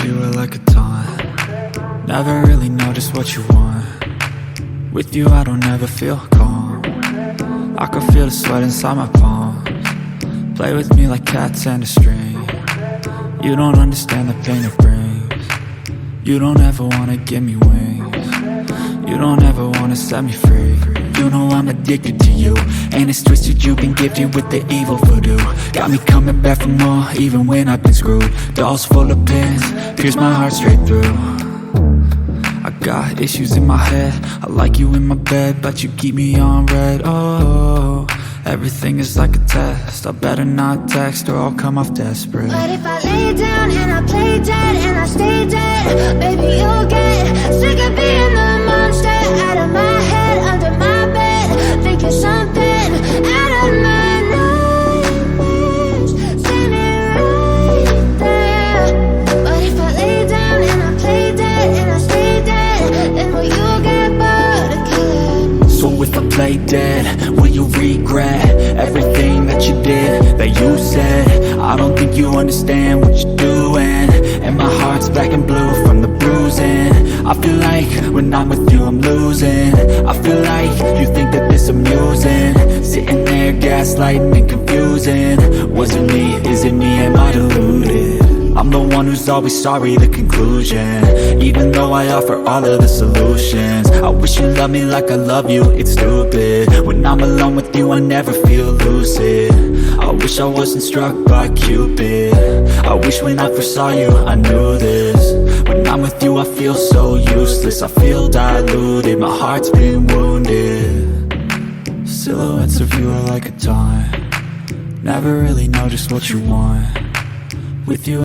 you are like a taunt. Never really know just what you want. With you I don't ever feel calm. I can feel the sweat inside my palms. Play with me like cats and a string. You don't understand the pain it brings. You don't ever wanna give me wings. You don't ever wanna set me free. You know I'm addicted to you, and it's twisted, you've been gifted with the evil voodoo. Got me coming back for more, even when I've been screwed. Dolls full of pins, pierce my heart straight through. I got issues in my head, I like you in my bed, but you keep me on red. Oh, everything is like a test, I better not text or I'll come off desperate. But if I lay down and I play dead and I stay dead, baby you'll get sick of being the monster out of my head, under my bed, thinking something out of my nightmares, standing right there. But if I lay down and I play dead and I stay dead, then will you get bored of killing? So if I play dead, will you regret everything that you did, that you said? I don't think you understand what you're doing, and my heart's black and blue from the bruising. I feel like when I'm with you I'm losing. I feel like you think that this amusing, sitting there gaslighting and confusing. Was it me? Is it me? Am I deluded? I'm the one who's always sorry, the conclusion, even though I offer all of the solutions. I wish you loved me like I love you, it's stupid. When I'm alone with you I never feel lucid. I wish I wasn't struck by Cupid. I wish when I first saw you I knew this. When I'm with you I feel so useless, I feel diluted, my heart's been wounded. Silhouettes of you are like a taunt. Never really know just what you want. With you